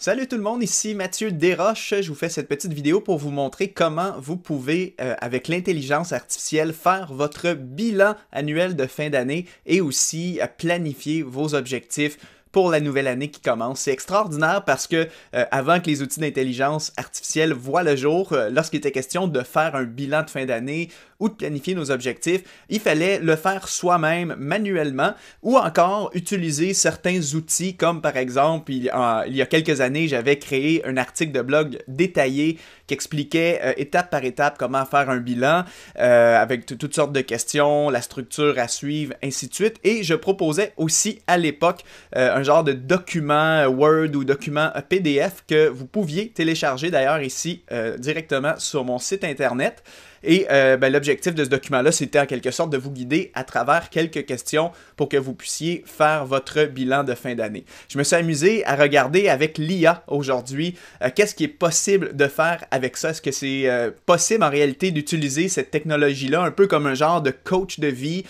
Salut tout le monde, ici Mathieu Desroches. Je vous fais cette petite vidéo pour vous montrer comment vous pouvez, avec l'intelligence artificielle, faire votre bilan annuel de fin d'année et aussi planifier vos objectifs pour la nouvelle année qui commence. C'est extraordinaire parce que avant que les outils d'intelligence artificielle voient le jour, lorsqu'il était question de faire un bilan de fin d'année ou de planifier nos objectifs, il fallait le faire soi-même manuellement ou encore utiliser certains outils comme par exemple, il y a quelques années, j'avais créé un article de blog détaillé qui expliquait étape par étape comment faire un bilan avec toutes sortes de questions, la structure à suivre, ainsi de suite. Et je proposais aussi à l'époque un genre de document Word ou document PDF que vous pouviez télécharger d'ailleurs ici directement sur mon site internet. Et l'objectif de ce document-là, c'était en quelque sorte de vous guider à travers quelques questions pour que vous puissiez faire votre bilan de fin d'année. Je me suis amusé à regarder avec l'IA aujourd'hui qu'est-ce qui est possible de faire avec ça. Est-ce que c'est possible en réalité d'utiliser cette technologie-là un peu comme un genre de coach de vie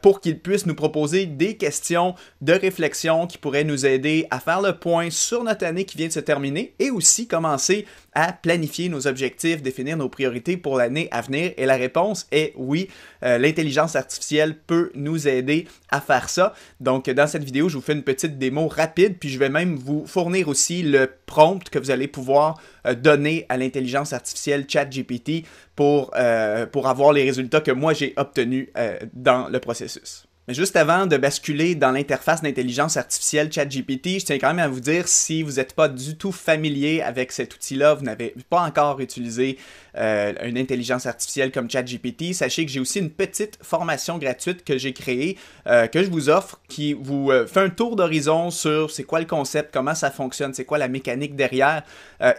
pour qu'il puisse nous proposer des questions de réflexion qui pourraient nous aider à faire le point sur notre année qui vient de se terminer et aussi commencer à planifier nos objectifs, définir nos priorités pour l'année à venir? Et la réponse est oui, l'intelligence artificielle peut nous aider à faire ça. Donc, dans cette vidéo, je vous fais une petite démo rapide, puis je vais même vous fournir aussi le prompt que vous allez pouvoir donner à l'intelligence artificielle ChatGPT pour avoir les résultats que moi j'ai obtenus dans le processus. Mais juste avant de basculer dans l'interface d'intelligence artificielle ChatGPT, je tiens quand même à vous dire, si vous n'êtes pas du tout familier avec cet outil-là, vous n'avez pas encore utilisé une intelligence artificielle comme ChatGPT, sachez que j'ai aussi une petite formation gratuite que j'ai créée, que je vous offre, qui vous fait un tour d'horizon sur c'est quoi le concept, comment ça fonctionne, c'est quoi la mécanique derrière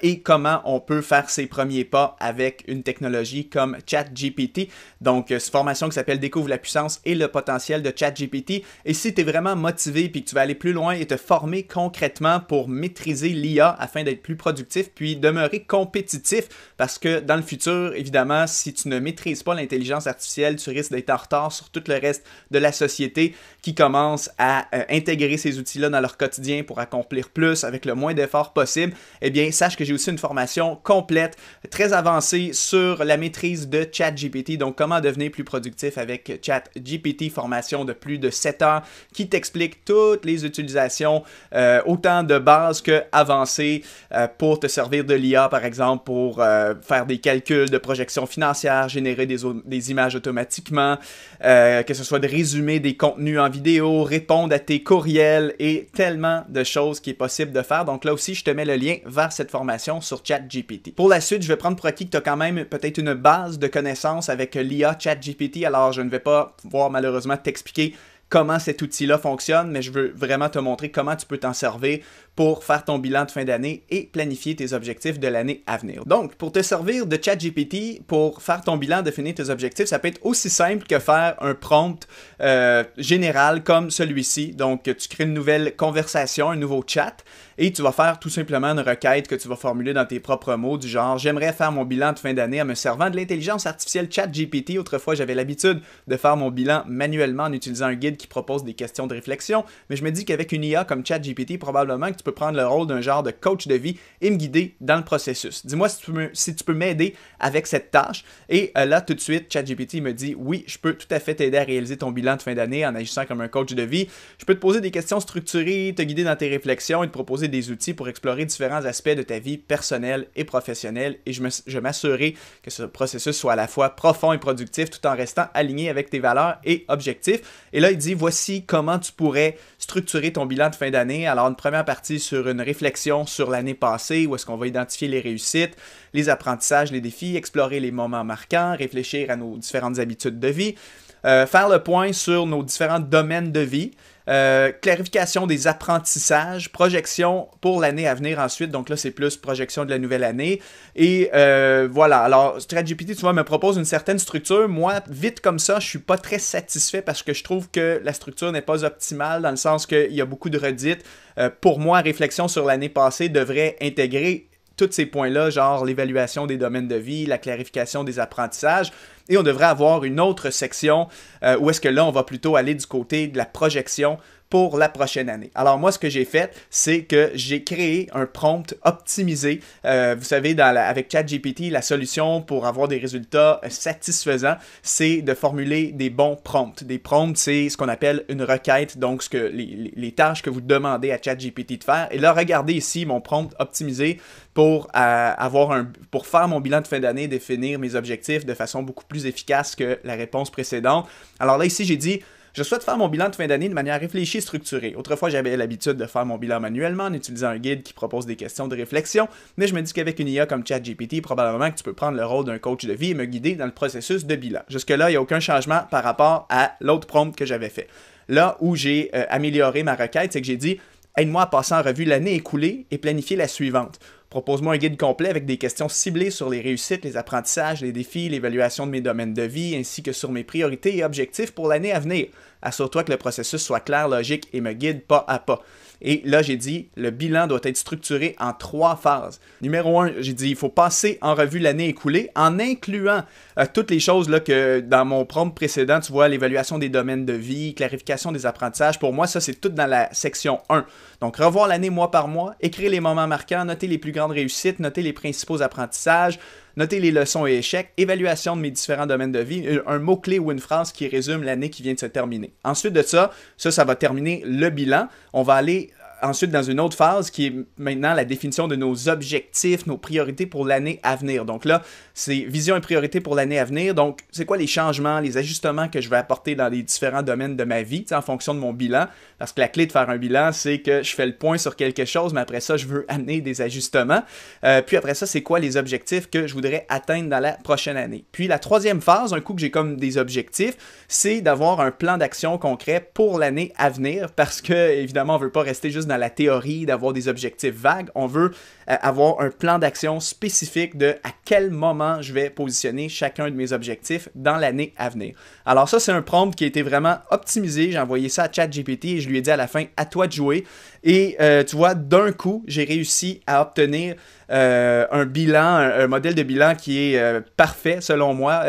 et comment on peut faire ses premiers pas avec une technologie comme ChatGPT. Donc, cette formation qui s'appelle Découvre la puissance et le potentiel de ChatGPT. Et si tu es vraiment motivé et que tu vas aller plus loin et te former concrètement pour maîtriser l'IA afin d'être plus productif puis demeurer compétitif, parce que dans le futur, évidemment, si tu ne maîtrises pas l'intelligence artificielle, tu risques d'être en retard sur tout le reste de la société qui commence à intégrer ces outils-là dans leur quotidien pour accomplir plus avec le moins d'efforts possible. Eh bien, sache que j'ai aussi une formation complète, très avancée sur la maîtrise de ChatGPT, donc comment devenir plus productif avec ChatGPT, formation de plus de 7 heures qui t'explique toutes les utilisations, autant de base que avancées pour te servir de l'IA, par exemple, pour faire des calculs de projection financière, générer des images automatiquement, que ce soit de résumer des contenus en vidéo, répondre à tes courriels et tellement de choses qui est possible de faire. Donc là aussi, je te mets le lien vers cette formation sur ChatGPT. Pour la suite, je vais prendre pour acquis que tu as quand même peut-être une base de connaissances avec l'IA ChatGPT. Alors, je ne vais pas pouvoir malheureusement t'expliquer comment cet outil-là fonctionne, mais je veux vraiment te montrer comment tu peux t'en servir pour faire ton bilan de fin d'année et planifier tes objectifs de l'année à venir. Donc, pour te servir de ChatGPT, pour faire ton bilan, définir tes objectifs, ça peut être aussi simple que faire un prompt général comme celui-ci. Donc, tu crées une nouvelle conversation, un nouveau chat, et tu vas faire tout simplement une requête que tu vas formuler dans tes propres mots du genre « J'aimerais faire mon bilan de fin d'année en me servant de l'intelligence artificielle ChatGPT. Autrefois, j'avais l'habitude de faire mon bilan manuellement en utilisant un guide qui propose des questions de réflexion, mais je me dis qu'avec une IA comme ChatGPT, probablement que tu peux prendre le rôle d'un genre de coach de vie et me guider dans le processus. Dis-moi si tu peux m'aider avec cette tâche. » Et là, tout de suite, ChatGPT me dit « Oui, je peux tout à fait t'aider à réaliser ton bilan de fin d'année en agissant comme un coach de vie. Je peux te poser des questions structurées, te guider dans tes réflexions et te proposer des outils pour explorer différents aspects de ta vie personnelle et professionnelle. Et je m'assurerai que ce processus soit à la fois profond et productif tout en restant aligné avec tes valeurs et objectifs. » Et là, il dit « Voici comment tu pourrais structurer ton bilan de fin d'année. » Alors, une première partie sur une réflexion sur l'année passée, où est-ce qu'on va identifier les réussites, les apprentissages, les défis, explorer les moments marquants, réfléchir à nos différentes habitudes de vie, faire le point sur nos différents domaines de vie, clarification des apprentissages, projection pour l'année à venir ensuite, donc là c'est plus projection de la nouvelle année, et voilà. Alors ChatGPT, tu vois, me propose une certaine structure. Moi, vite comme ça, je suis pas très satisfait parce que je trouve que la structure n'est pas optimale dans le sens qu'il y a beaucoup de redites. Pour moi, réflexion sur l'année passée devrait intégrer tous ces points-là, genre l'évaluation des domaines de vie, la clarification des apprentissages. Et on devrait avoir une autre section où est-ce que là, on va plutôt aller du côté de la projection pour la prochaine année. Alors moi, ce que j'ai fait, c'est que j'ai créé un prompt optimisé. Vous savez, avec ChatGPT, la solution pour avoir des résultats satisfaisants, c'est de formuler des bons prompts. Des prompts, c'est ce qu'on appelle une requête, donc les tâches que vous demandez à ChatGPT de faire. Et là, regardez ici mon prompt optimisé pour faire mon bilan de fin d'année, définir mes objectifs de façon beaucoup plus efficace que la réponse précédente. Alors là, ici, j'ai dit: je souhaite faire mon bilan de fin d'année de manière réfléchie et structurée. Autrefois, j'avais l'habitude de faire mon bilan manuellement en utilisant un guide qui propose des questions de réflexion, mais je me dis qu'avec une IA comme ChatGPT, probablement que tu peux prendre le rôle d'un coach de vie et me guider dans le processus de bilan. Jusque-là, il n'y a aucun changement par rapport à l'autre prompt que j'avais fait. Là où j'ai amélioré ma requête, c'est que j'ai dit: aide-moi à passer en revue l'année écoulée et planifier la suivante. Propose-moi un guide complet avec des questions ciblées sur les réussites, les apprentissages, les défis, l'évaluation de mes domaines de vie, ainsi que sur mes priorités et objectifs pour l'année à venir. Assure-toi que le processus soit clair, logique et me guide pas à pas. Et là, j'ai dit, le bilan doit être structuré en 3 phases. Numéro 1, j'ai dit, il faut passer en revue l'année écoulée en incluant toutes les choses là, que dans mon prompt précédent, tu vois, l'évaluation des domaines de vie, clarification des apprentissages. Pour moi, ça, c'est tout dans la section 1. Donc, revoir l'année mois par mois, écrire les moments marquants, noter les plus grandes réussites, noter les principaux apprentissages, noter les leçons et échecs, évaluation de mes différents domaines de vie, un mot-clé ou une phrase qui résume l'année qui vient de se terminer. Ensuite de ça va terminer le bilan. On va aller ensuite dans une autre phase qui est maintenant la définition de nos objectifs, nos priorités pour l'année à venir. Donc là, c'est vision et priorité pour l'année à venir. Donc, c'est quoi les changements, les ajustements que je vais apporter dans les différents domaines de ma vie, en fonction de mon bilan. Parce que la clé de faire un bilan, c'est que je fais le point sur quelque chose, mais après ça, je veux amener des ajustements. Puis après ça, c'est quoi les objectifs que je voudrais atteindre dans la prochaine année. Puis la troisième phase, un coup que j'ai comme des objectifs, c'est d'avoir un plan d'action concret pour l'année à venir. Parce que, évidemment, on ne veut pas rester juste dans la théorie, d'avoir des objectifs vagues. On veut avoir un plan d'action spécifique de à quel moment je vais positionner chacun de mes objectifs dans l'année à venir. Alors ça, c'est un prompt qui a été vraiment optimisé. J'ai envoyé ça à ChatGPT et je lui ai dit à la fin, à toi de jouer. Et tu vois, d'un coup, j'ai réussi à obtenir un bilan, un modèle de bilan qui est parfait selon moi.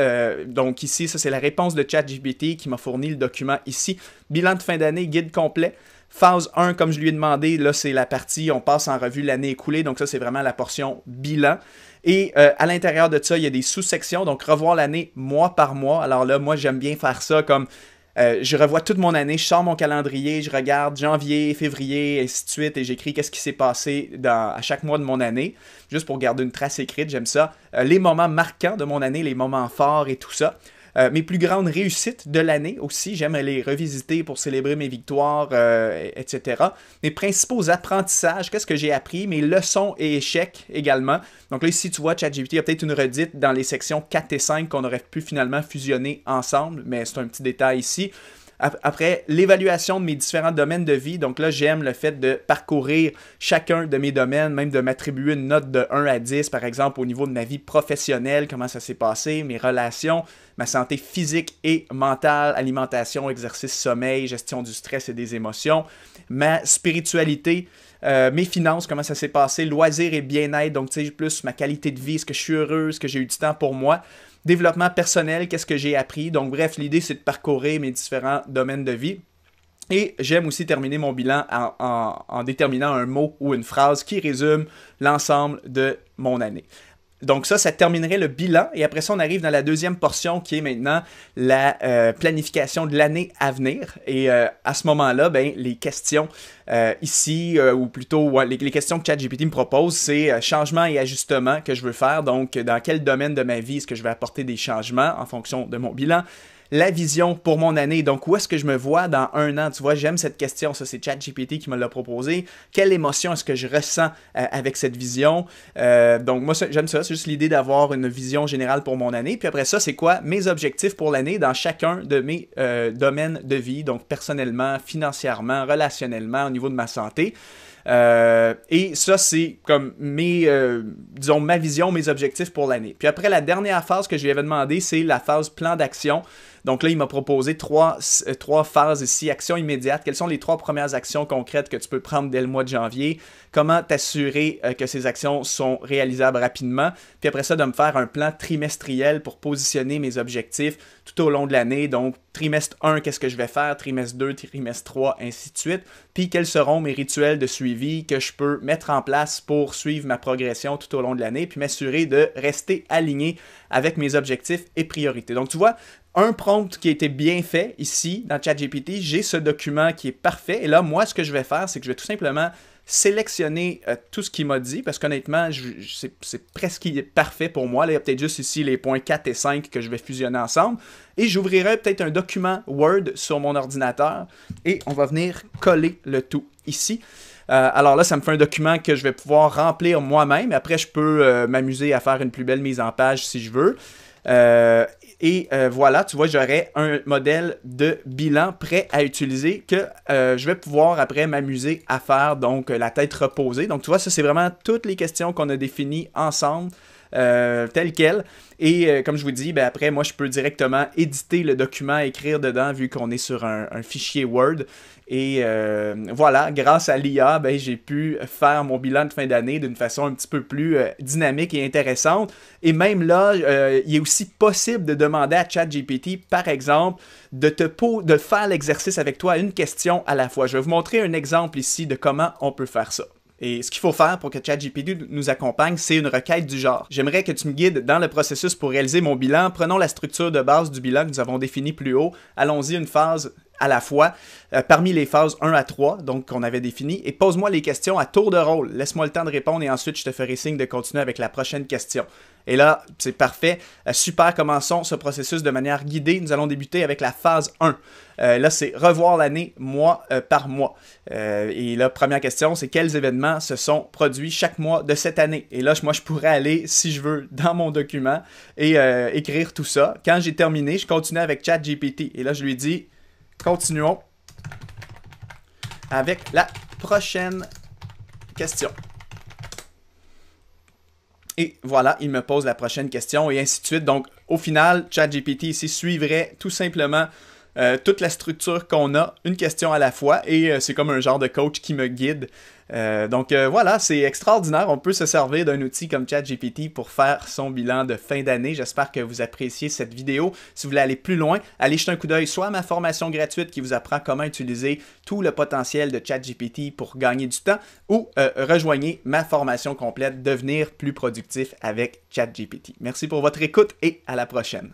Donc ici, ça c'est la réponse de ChatGPT qui m'a fourni le document ici. Bilan de fin d'année, guide complet. Phase 1, comme je lui ai demandé, là c'est la partie, on passe en revue l'année écoulée, donc ça c'est vraiment la portion bilan. Et à l'intérieur de ça, il y a des sous-sections, donc revoir l'année mois par mois. Alors là, moi j'aime bien faire ça comme je revois toute mon année, je sors mon calendrier, je regarde janvier, février, et ainsi de suite, et j'écris qu'est-ce qui s'est passé à chaque mois de mon année, juste pour garder une trace écrite, j'aime ça. Les moments marquants de mon année, les moments forts et tout ça. Mes plus grandes réussites de l'année aussi, j'aime les revisiter pour célébrer mes victoires, etc. Mes principaux apprentissages, qu'est-ce que j'ai appris, mes leçons et échecs également. Donc là, ici, tu vois, ChatGPT a peut-être une redite dans les sections 4 et 5 qu'on aurait pu finalement fusionner ensemble, mais c'est un petit détail ici. Après, l'évaluation de mes différents domaines de vie. Donc là, j'aime le fait de parcourir chacun de mes domaines, même de m'attribuer une note de 1 à 10, par exemple, au niveau de ma vie professionnelle, comment ça s'est passé, mes relations, ma santé physique et mentale, alimentation, exercice, sommeil, gestion du stress et des émotions, ma spiritualité, mes finances, comment ça s'est passé, loisirs et bien-être, donc tu sais, plus ma qualité de vie, est-ce que je suis heureux, est-ce que j'ai eu du temps pour moi. Développement personnel, qu'est-ce que j'ai appris. Donc bref, l'idée c'est de parcourir mes différents domaines de vie. Et j'aime aussi terminer mon bilan en déterminant un mot ou une phrase qui résume l'ensemble de mon année. Donc ça terminerait le bilan. Et après ça, on arrive dans la deuxième portion qui est maintenant la planification de l'année à venir. Et à ce moment-là, ben, les questions ici, ou plutôt les questions que ChatGPT me propose, c'est changements et ajustements que je veux faire. Donc, dans quel domaine de ma vie est-ce que je vais apporter des changements en fonction de mon bilan? La vision pour mon année, donc où est-ce que je me vois dans 1 an? Tu vois, j'aime cette question, ça c'est ChatGPT qui me l'a proposé. Quelle émotion est-ce que je ressens avec cette vision? Donc moi j'aime ça, c'est juste l'idée d'avoir une vision générale pour mon année. Puis après ça, c'est quoi mes objectifs pour l'année dans chacun de mes domaines de vie, donc personnellement, financièrement, relationnellement, au niveau de ma santé. Et ça, c'est comme disons, ma vision, mes objectifs pour l'année. Puis après, la dernière phase que je lui avais demandé, c'est la phase plan d'action. Donc là, il m'a proposé trois phases ici. Action immédiate. Quelles sont les 3 premières actions concrètes que tu peux prendre dès le mois de janvier? Comment t'assurer que ces actions sont réalisables rapidement? Puis après ça, de me faire un plan trimestriel pour positionner mes objectifs tout au long de l'année. Donc, trimestre 1, qu'est-ce que je vais faire? Trimestre 2, trimestre 3, ainsi de suite. Puis, quels seront mes rituels de suivi que je peux mettre en place pour suivre ma progression tout au long de l'année, puis m'assurer de rester aligné avec mes objectifs et priorités. Donc, tu vois, un prompt qui a été bien fait ici dans ChatGPT, j'ai ce document qui est parfait. Et là, moi, ce que je vais faire, c'est que je vais tout simplement sélectionner tout ce qu'il m'a dit, parce qu'honnêtement, c'est presque parfait pour moi. Là, il y a peut-être juste ici les points 4 et 5 que je vais fusionner ensemble. Et j'ouvrirai peut-être un document Word sur mon ordinateur et on va venir coller le tout ici. Alors là, ça me fait un document que je vais pouvoir remplir moi-même. Après, je peux m'amuser à faire une plus belle mise en page si je veux. Voilà, tu vois, j'aurai un modèle de bilan prêt à utiliser que je vais pouvoir après m'amuser à faire, donc la tête reposée. Donc tu vois, ça c'est vraiment toutes les questions qu'on a définies ensemble, telles quelles. Et comme je vous dis, ben après, moi je peux directement éditer le document, écrire dedans vu qu'on est sur un fichier Word. Et voilà, grâce à l'IA, ben, j'ai pu faire mon bilan de fin d'année d'une façon un petit peu plus dynamique et intéressante. Et même là, il est aussi possible de demander à ChatGPT, par exemple, de faire l'exercice avec toi une question à la fois. Je vais vous montrer un exemple ici de comment on peut faire ça. Et ce qu'il faut faire pour que ChatGPT nous accompagne, c'est une requête du genre. J'aimerais que tu me guides dans le processus pour réaliser mon bilan. Prenons la structure de base du bilan que nous avons définie plus haut. Allons-y une phase à la fois, parmi les phases 1 à 3, donc qu'on avait définies, et pose-moi les questions à tour de rôle. Laisse-moi le temps de répondre et ensuite je te ferai signe de continuer avec la prochaine question. Et là, c'est parfait. Super, commençons ce processus de manière guidée. Nous allons débuter avec la phase 1. Là, c'est revoir l'année mois par mois. Et là, première question, c'est quels événements se sont produits chaque mois de cette année? Et là, moi, je pourrais aller, si je veux, dans mon document et écrire tout ça. Quand j'ai terminé, je continue avec ChatGPT. Et là, je lui dis, continuons avec la prochaine question. Et voilà, il me pose la prochaine question et ainsi de suite. Donc, au final, ChatGPT ici suivrait tout simplement toute la structure qu'on a, une question à la fois, et c'est comme un genre de coach qui me guide. Voilà, c'est extraordinaire. On peut se servir d'un outil comme ChatGPT pour faire son bilan de fin d'année. J'espère que vous appréciez cette vidéo. Si vous voulez aller plus loin, allez jeter un coup d'œil soit à ma formation gratuite qui vous apprend comment utiliser tout le potentiel de ChatGPT pour gagner du temps, ou rejoignez ma formation complète Devenir plus productif avec ChatGPT. Merci pour votre écoute et à la prochaine.